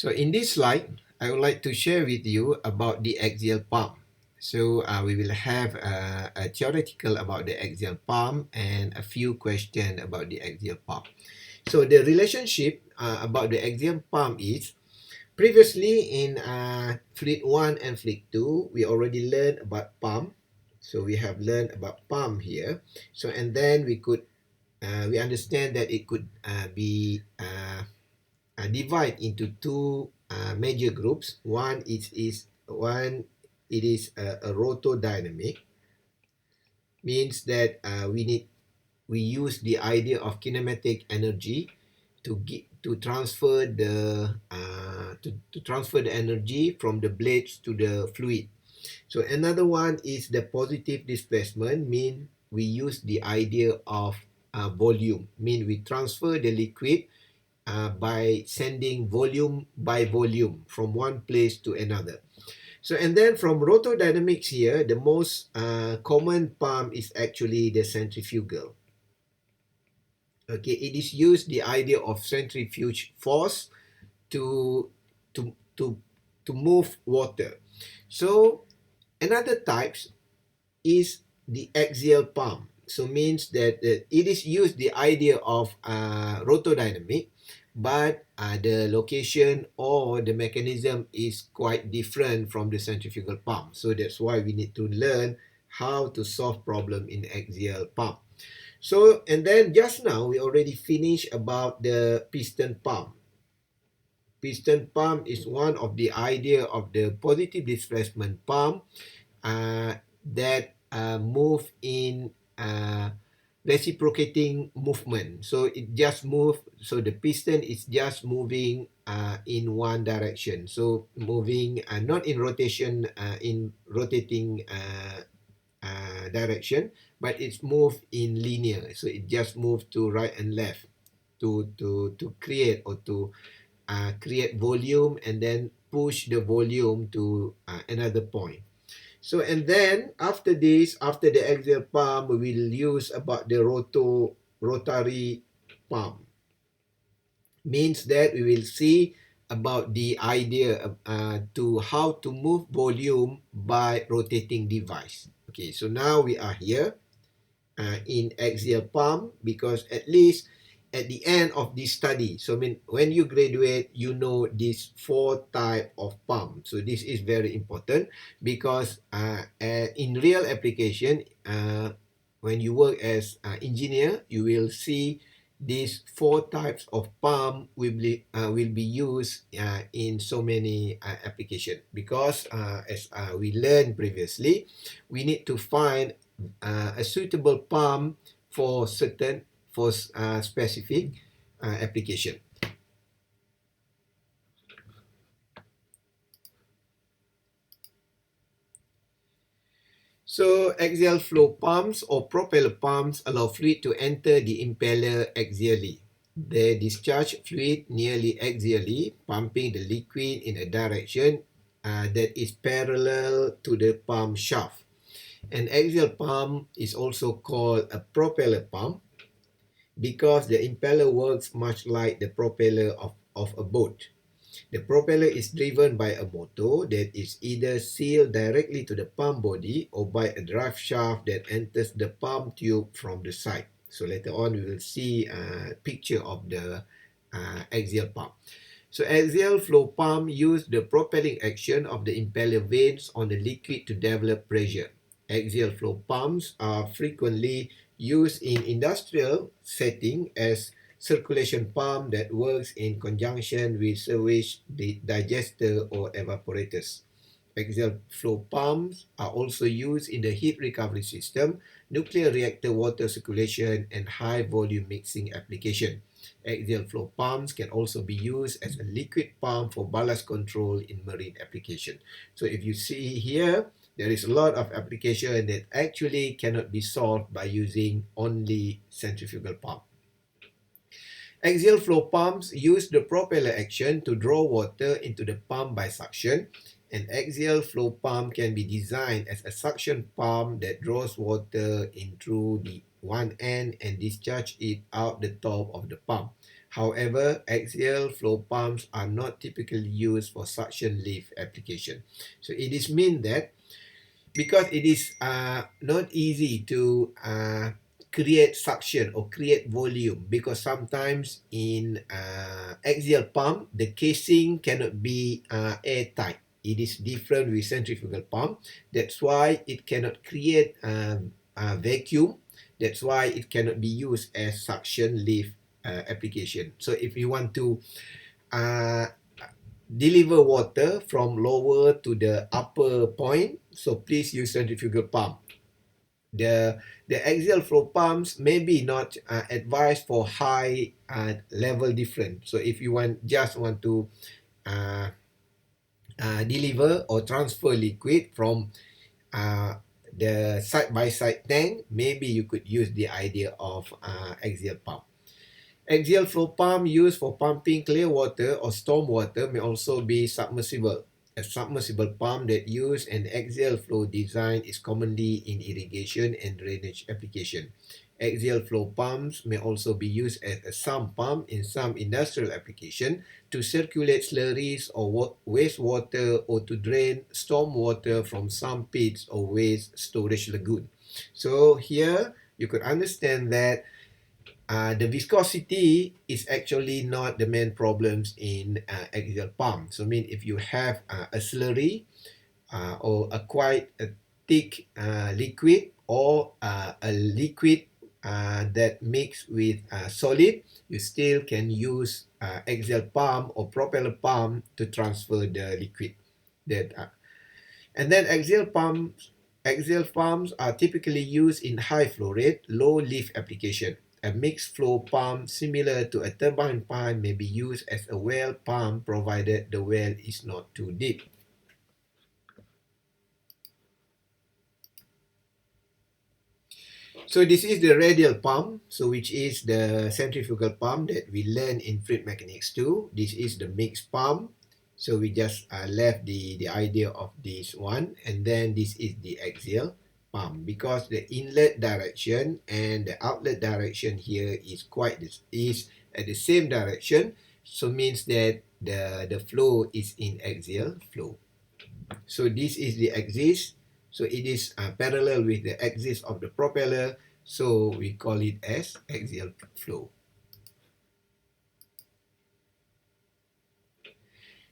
So in this slide, I would like to share with you about the axial pump. So we will have a theoretical about the axial pump and a few questions about the axial pump. So the relationship about the axial pump is, previously in fluid 1 and fluid 2, we already learned about pump. So we have learned about pump here. So and then we understand that it could be divided into two major groups. One is a rotodynamic, means that we use the idea of kinematic energy to transfer the energy from the blades to the fluid. So another one is the positive displacement, mean we use the idea of volume, mean we transfer the liquid by sending volume by volume from one place to another. So and then from rotodynamics here, the most common pump is actually the centrifugal. Okay, it is used the idea of centrifuge force to to to to move water. So another types is the axial pump. So means that it is used the idea of rotodynamic, but the location or the mechanism is quite different from the centrifugal pump. So that's why we need to learn how to solve problem in axial pump. So and then just now we already finished about the piston pump. Piston pump is one of the idea of the positive displacement pump that move in reciprocating movement. So it just move. So the piston is just moving in one direction. So moving not in rotation, in rotating direction, but it's moved in linear. So it just moves to right and left to create or to create volume and then push the volume to another point. So and then after this, after the axial pump, we will use about the rotary pump. Means that we will see about the idea of, to how to move volume by rotating device. Okay, so now we are here in axial pump, because at least at the end of this study, so I mean when you graduate, you know these four type of pump. So this is very important, because in real application, when you work as engineer, you will see these four types of pump will be used in so many application, because as we learned previously, we need to find a suitable pump for specific application. So axial flow pumps or propeller pumps allow fluid to enter the impeller axially. They discharge fluid nearly axially, pumping the liquid in a direction that is parallel to the pump shaft. An axial pump is also called a propeller pump, because the impeller works much like the propeller of a boat. The propeller is driven by a motor that is either sealed directly to the pump body or by a drive shaft that enters the pump tube from the side. So later on we will see a picture of the axial pump. So axial flow pump use the propelling action of the impeller vanes on the liquid to develop pressure. Axial flow pumps are frequently used in industrial setting as circulation pump that works in conjunction with sewage digester or evaporators. Axial flow pumps are also used in the heat recovery system, nuclear reactor water circulation, and high volume mixing application. Axial flow pumps can also be used as a liquid pump for ballast control in marine application. So if you see here, there is a lot of application that actually cannot be solved by using only centrifugal pump. Axial flow pumps use the propeller action to draw water into the pump by suction. An axial flow pump can be designed as a suction pump that draws water in through the one end and discharge it out the top of the pump. However, axial flow pumps are not typically used for suction lift application. So it is mean that because it is not easy to create suction or create volume, because sometimes in axial pump the casing cannot be airtight. It is different with centrifugal pump. That's why it cannot create vacuum. That's why it cannot be used as suction lift application. So if you want to uh, deliver water from lower to the upper point, so please use centrifugal pump. The axial flow pumps maybe not advised for high level difference. So if you want to uh, deliver or transfer liquid from uh, the side by side tank, maybe you could use the idea of axial pump. Axial flow pump used for pumping clear water or storm water may also be submersible. A submersible pump that uses an axial flow design is commonly in irrigation and drainage application. Axial flow pumps may also be used as a sump pump in some industrial application to circulate slurries or wastewater or to drain storm water from some pits or waste storage lagoon. So here you could understand that the viscosity is actually not the main problems in axial pump. So, I mean, if you have a slurry or a quite a thick liquid or a liquid that mixed with solid, you still can use axial pump or propeller pump to transfer the liquid. And then axial pumps are typically used in high flow rate, low lift application. A mixed flow pump similar to a turbine pump may be used as a well pump provided the well is not too deep. So this is the radial pump, so which is the centrifugal pump that we learned in fluid mechanics 2. This is the mixed pump. So we just left the idea of this one, and then this is the axial pump, because the inlet direction and the outlet direction here is at the same direction, so means that the flow is in axial flow. So this is the axis, so it is parallel with the axis of the propeller, so we call it as axial flow.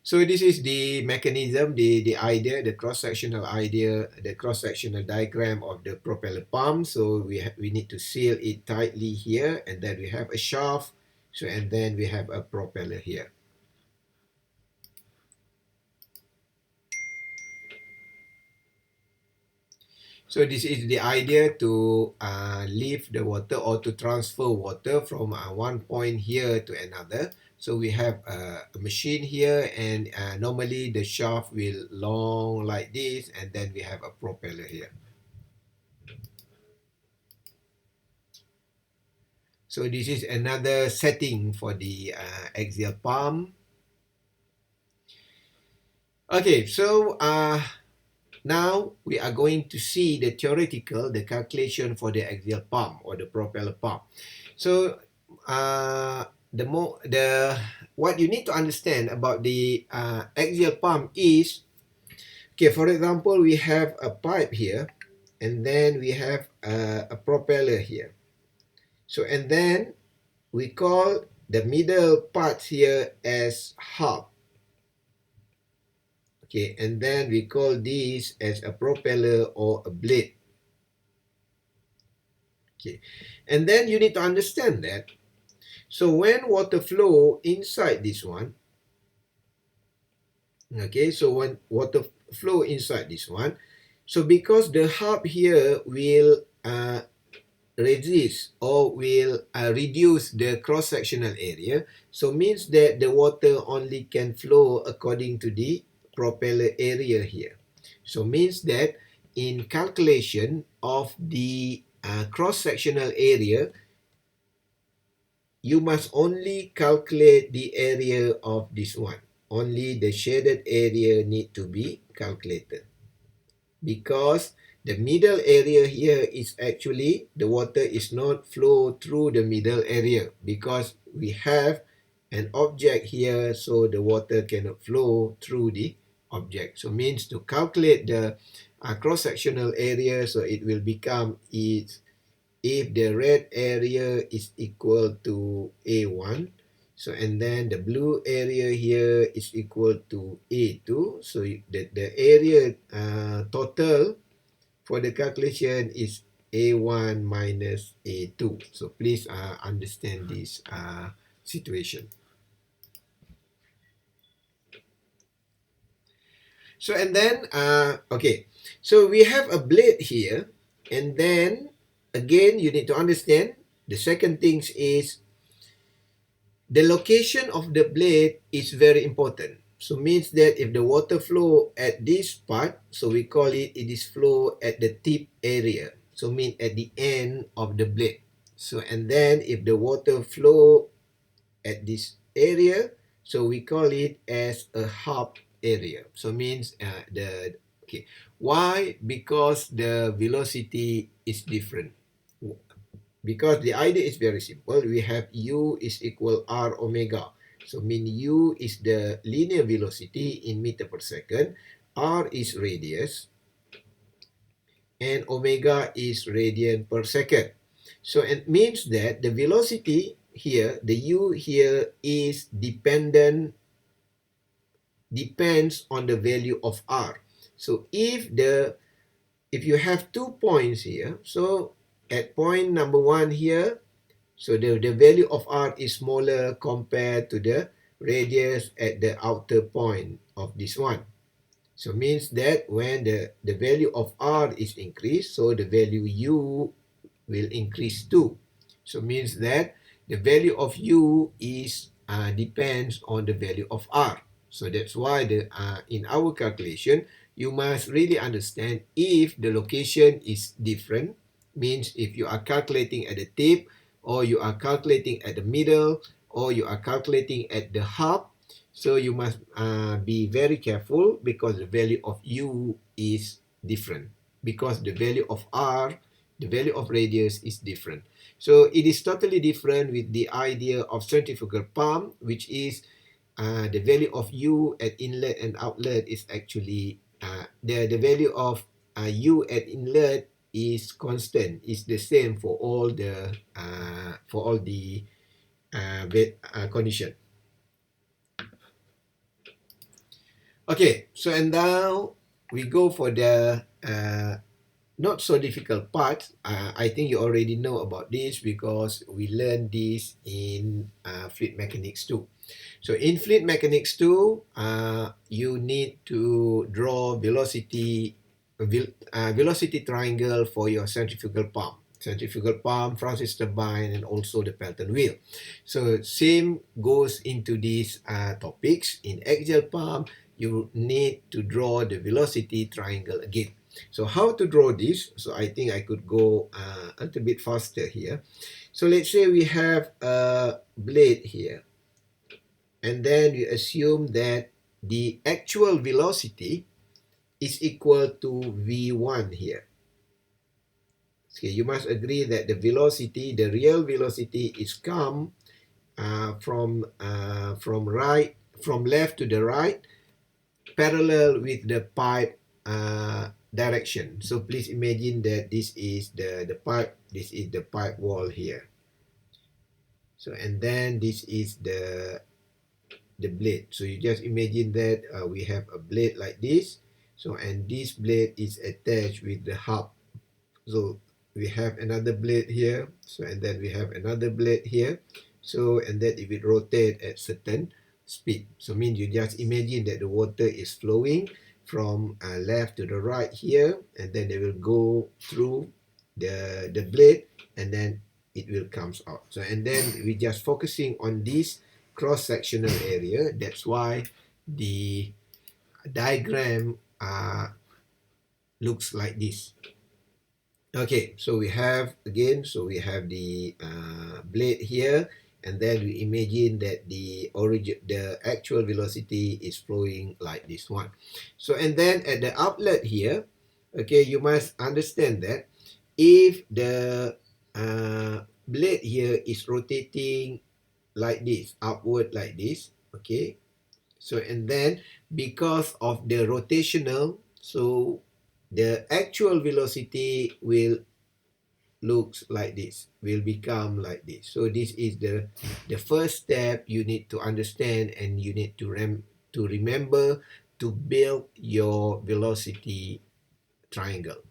So this is the mechanism, the idea, the cross-sectional idea, the cross-sectional diagram of the propeller pump. So we need to seal it tightly here, and then we have a shaft, so and then we have a propeller here. So this is the idea to lift the water or to transfer water from one point here to another. So we have a machine here, and normally the shaft will long like this, and then we have a propeller here. So this is another setting for the axial pump. Okay, so now we are going to see the calculation for the axial pump or the propeller pump. So what you need to understand about the axial pump is, okay, for example, we have a pipe here, and then we have a propeller here. So, and then we call the middle part here as hub. Okay, and then we call this as a propeller or a blade. Okay, and then you need to understand that. So when water flow inside this one, okay, so when water flow inside this one, so because the hub here will resist or will reduce the cross-sectional area, so means that the water only can flow according to the propeller area here. So means that in calculation of the cross-sectional area, you must only calculate the area of this one. Only the shaded area need to be calculated, because the middle area here is actually the water is not flow through the middle area, because we have an object here, so the water cannot flow through the object. So means to calculate the cross-sectional area, so it will become is if the red area is equal to A1, so and then the blue area here is equal to A2, so the area total for the calculation is A1 minus A2. So please understand this situation. So and then, okay, so we have a blade here, and then again, you need to understand the second thing is the location of the blade is very important. So means that if the water flow at this part, so we call it is flow at the tip area. So mean at the end of the blade. So and then if the water flow at this area, so we call it as a hub area. So means okay. Why? Because the velocity is different. Because the idea is very simple. We have u is equal r omega. So mean u is the linear velocity in meter per second, r is radius, and omega is radian per second. So it means that the velocity here, the u here is depends on the value of r. So if you have 2 points here, so at point number 1 here, so the value of r is smaller compared to the radius at the outer point of this one. So means that when the value of r is increased, so the value u will increase too. So means that the value of u is depends on the value of r. So that's why in our calculation, you must really understand if the location is different, means if you are calculating at the tip, or you are calculating at the middle, or you are calculating at the hub, so you must be very careful because the value of u is different, because the value of r, the value of radius is different. So it is totally different with the idea of centrifugal pump, which is the value of u at inlet and outlet is actually the value of u at inlet is constant, is the same for all the condition. Okay, so and now we go for the not so difficult part. I think you already know about this because we learned this in fluid mechanics too. So in fluid mechanics too, you need to draw velocity triangle for your centrifugal pump. Centrifugal pump, Francis turbine, and also the Pelton wheel. So same goes into these topics. In axial pump, you need to draw the velocity triangle again. So how to draw this? So I think I could go a little bit faster here. So let's say we have a blade here, and then we assume that the actual velocity is equal to V1 here. Okay, you must agree that the velocity, the real velocity, is come from left to the right, parallel with the pipe direction. So please imagine that this is the pipe, this is the pipe wall here. So and then this is the blade. So you just imagine that we have a blade like this. So and this blade is attached with the hub. So we have another blade here. So and then we have another blade here. So and then if it rotate at certain speed, so means you just imagine that the water is flowing from left to the right here, and then they will go through the blade, and then it will comes out. So and then we just focusing on this cross-sectional area. That's why the diagram looks like this. Okay, so we have again, so we have the blade here, and then we imagine that the actual velocity is flowing like this one. So and then at the outlet here, okay, you must understand that if the blade here is rotating like this, upward like this. Okay, so and then because of the rotational, so the actual velocity will looks like this, will become like this. So this is the first step you need to understand, and you need to remember to build your velocity triangle.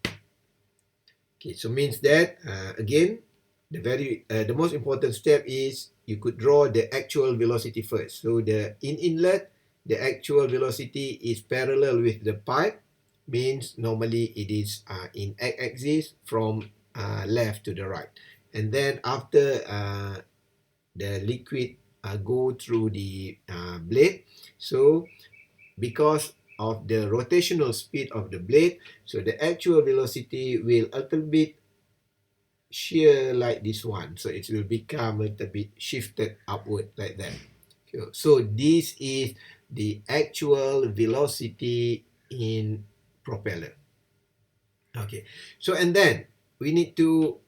Okay, so means that again, the most important step is you could draw the actual velocity first. So the inlet, the actual velocity is parallel with the pipe, means normally it is in x-axis from left to the right. And then after the liquid go through the blade, so because of the rotational speed of the blade, so the actual velocity will a little bit shear like this one, so it will become a little bit shifted upward like that. So this is the actual velocity in propeller. Okay, so and then we need to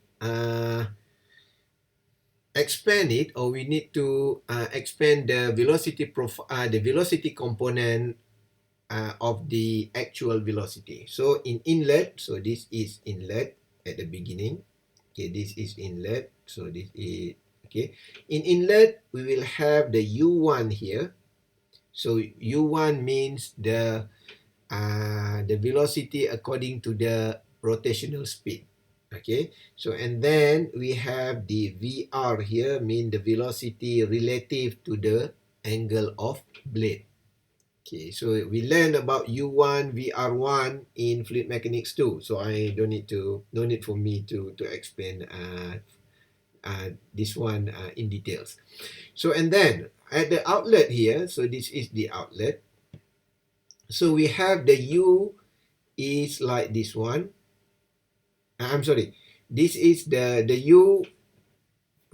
expand it, or we need to expand the the velocity component of the actual velocity. So in inlet, so this is inlet at the beginning. Okay, this is inlet. So this is, okay. In inlet, we will have the U1 here. So U1 means the velocity according to the rotational speed. Okay, so and then we have the VR here, mean the velocity relative to the angle of blade. Okay, so we learned about U1, VR1 in fluid mechanics too. So I don't need to, no need for me to explain this one in details. So and then at the outlet here, so this is the outlet. So we have the U is like this one. I'm sorry. This is the U.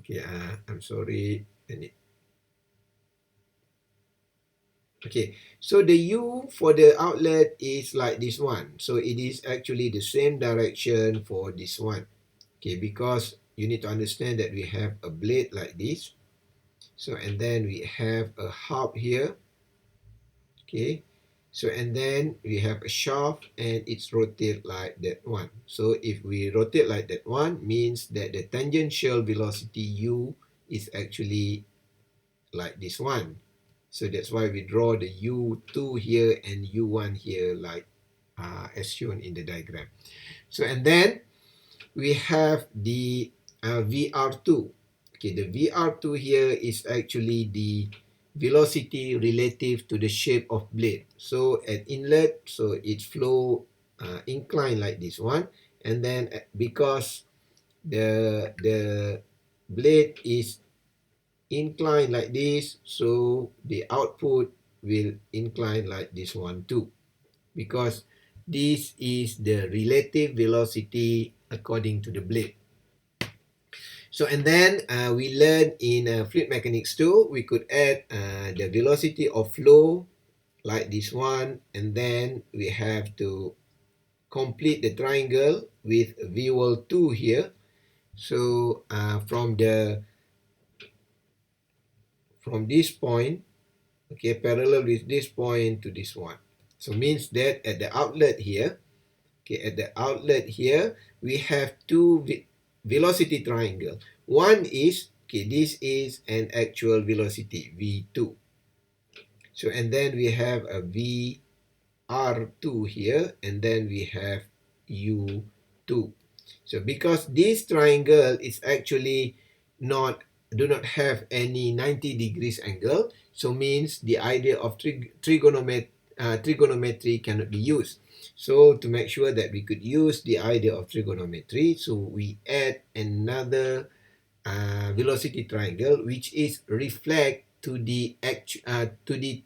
Okay, I'm sorry. Okay, so the U for the outlet is like this one. So it is actually the same direction for this one. Okay, because you need to understand that we have a blade like this. So and then we have a hub here. Okay, so and then we have a shaft and it's rotate like that one. So if we rotate like that one, means that the tangential velocity U is actually like this one. So that's why we draw the U2 here and U1 here, like as shown in the diagram. So and then we have the VR2. Okay, the VR2 here is actually the velocity relative to the shape of blade. So at inlet, so it flow incline like this one, and then because the blade is incline like this, so the output will incline like this one too, because this is the relative velocity according to the blade. So and then we learned in fluid mechanics too, we could add the velocity of flow like this one, and then we have to complete the triangle with V2 here. So from this point, okay, parallel with this point to this one. So means that at the outlet here, okay, at the outlet here, we have two velocity triangle. One is, okay, this is an actual velocity, V2. So, and then we have a VR2 here, and then we have U2. So because this triangle is actually do not have any 90 degrees angle, so means the idea of trigonometry cannot be used. So to make sure that we could use the idea of trigonometry, so we add another velocity triangle, which is reflect to the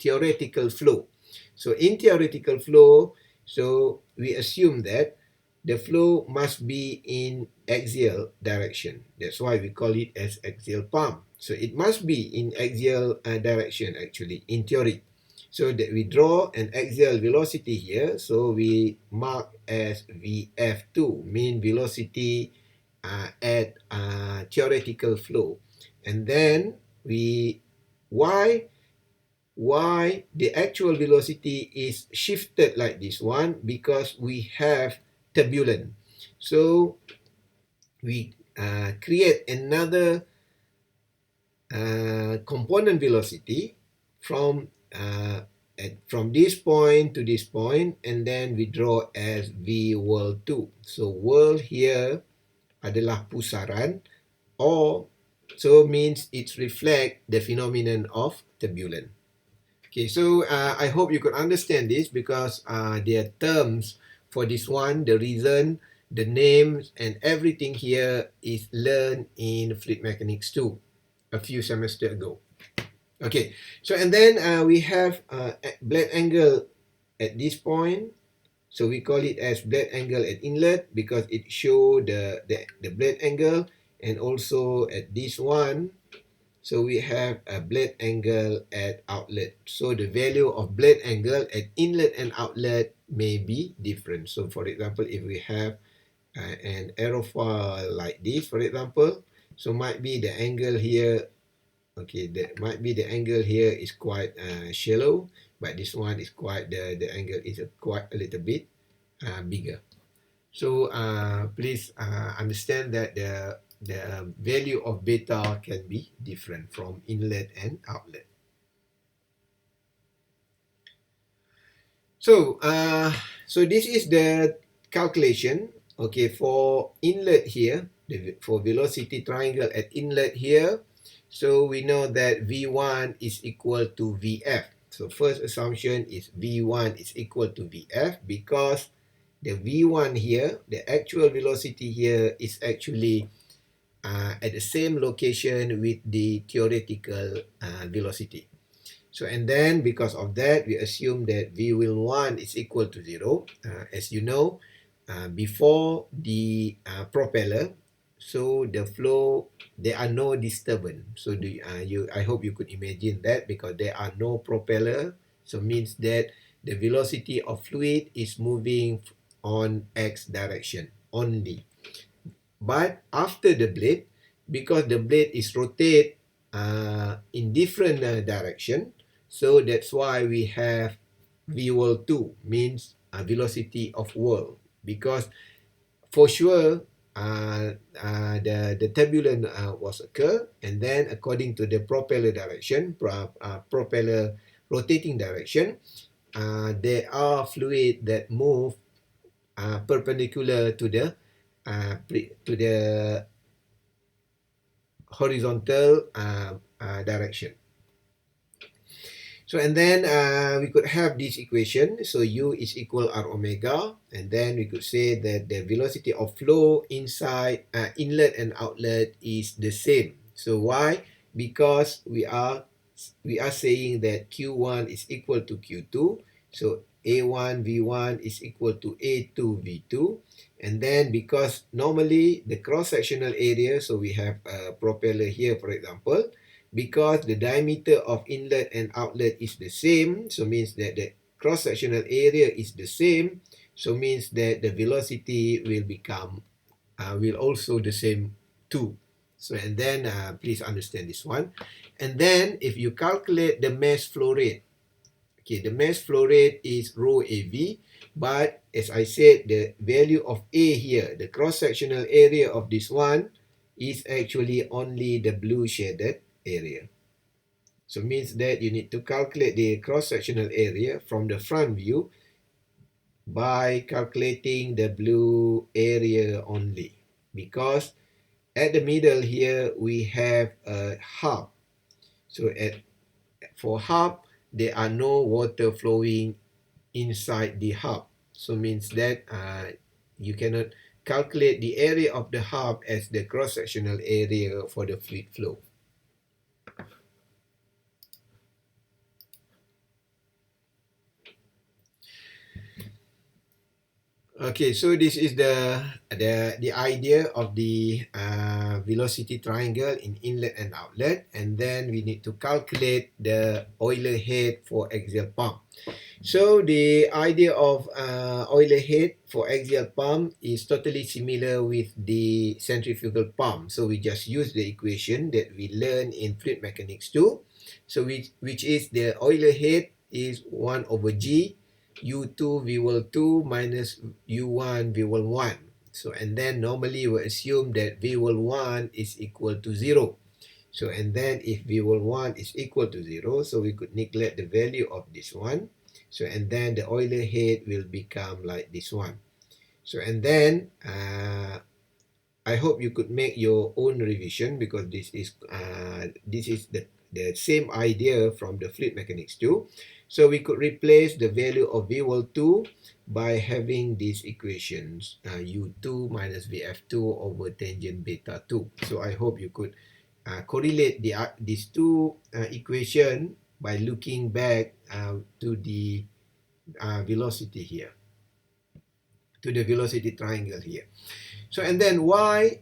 theoretical flow. So in theoretical flow, so we assume that the flow must be in axial direction. That's why we call it as axial pump. So it must be in axial direction actually, in theory. So that we draw an axial velocity here. So we mark as VF2, mean velocity at theoretical flow. And then why the actual velocity is shifted like this one, because we have turbulence. So we create another component velocity from from this point to this point, and then we draw as V world 2. So world here adalah pusaran, or so means it reflect the phenomenon of turbulence. Okay, so I hope you could understand this, because there are terms for this one. The reason, the names, and everything here is learned in fluid mechanics 2 a few semesters ago. Okay, so and then we have blade angle at this point. So we call it as blade angle at inlet, because it show the blade angle, and also at this one. So we have a blade angle at outlet. So the value of blade angle at inlet and outlet may be different. So for example, if we have an aerofoil like this, for example, so might be the angle here, okay, that might be the angle here is quite shallow, but this one is quite, the angle is quite a little bit bigger. So please understand that the value of beta can be different from inlet and outlet. So so this is the calculation, okay, for inlet here, for velocity triangle at inlet here. So we know that V1 is equal to Vf. So first assumption is V1 is equal to Vf, because the V1 here, the actual velocity here, is actually at the same location with the theoretical velocity. So and then because of that, we assume that V1 is equal to 0. As you know, before the propeller, so the flow, there are no disturbance. So I hope you could imagine that, because there are no propeller, so means that the velocity of fluid is moving on x direction only. But after the blade, because the blade is rotate in different direction, so that's why we have v whirl 2, means velocity of whirl, because for sure the turbulence was occur, and then according to the propeller direction, propeller rotating direction, there are fluid that move perpendicular to the horizontal direction. So and then we could have this equation. So U is equal R omega, and then we could say that the velocity of flow inside inlet and outlet is the same. So why? Because we are saying that Q1 is equal to Q2. So A1 V1 is equal to A2 V2. And then because normally the cross-sectional area, so we have a propeller here, for example, because the diameter of inlet and outlet is the same, so means that the cross-sectional area is the same, so means that the velocity will become, will also the same too. So and then please understand this one. And then if you calculate the mass flow rate, okay, the mass flow rate is rho AV, but as I said, the value of A here, the cross-sectional area of this one, is actually only the blue shaded area. So means that you need to calculate the cross-sectional area from the front view by calculating the blue area only, because at the middle here we have a hub. So for hub, there are no water flowing inside the hub. So means that you cannot calculate the area of the hub as the cross-sectional area for the fluid flow. Okay, so this is the idea of the velocity triangle in inlet and outlet, and then we need to calculate the Euler head for axial pump. So the idea of Euler head for axial pump is totally similar with the centrifugal pump. So we just use the equation that we learned in fluid mechanics 2. So which is the Euler head is 1 over G U2 V1 2 minus U1 V1 1. So and then normally we assume that V1 is equal to 0. So and then if V1 is equal to 0, so we could neglect the value of this one. So and then the Euler head will become like this one. So and then I hope you could make your own revision, because this is the same idea from the fluid mechanics too. So we could replace the value of V2 by having these equations, U2 minus VF2 over tangent beta 2. So I hope you could correlate these two equation by looking back to the velocity here, to the velocity triangle here. So and then why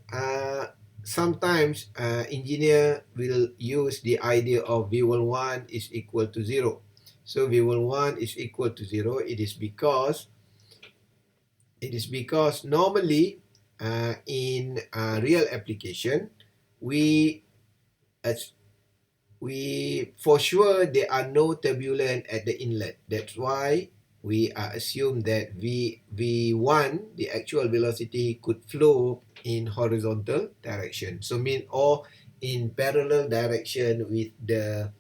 sometimes engineer will use the idea of V1 is equal to 0. So V1 is equal to 0. It is because normally in real application we for sure there are no turbulence at the inlet. That's why we assume that V1, the actual velocity, could flow in horizontal direction. So mean or in parallel direction with the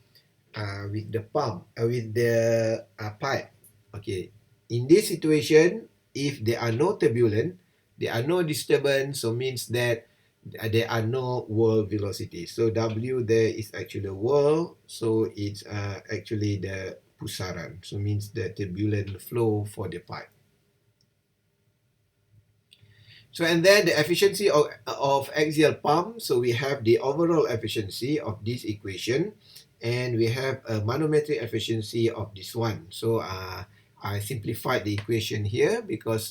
pump, with the pipe. Okay. In this situation, if there are no turbulence, there are no disturbance, so means that there are no whirl velocity. So W there is actually a whirl, so it's actually the pusaran. So means the turbulent flow for the pipe. So and then the efficiency of axial pump. So we have the overall efficiency of this equation, and we have a manometric efficiency of this one. So I simplified the equation here because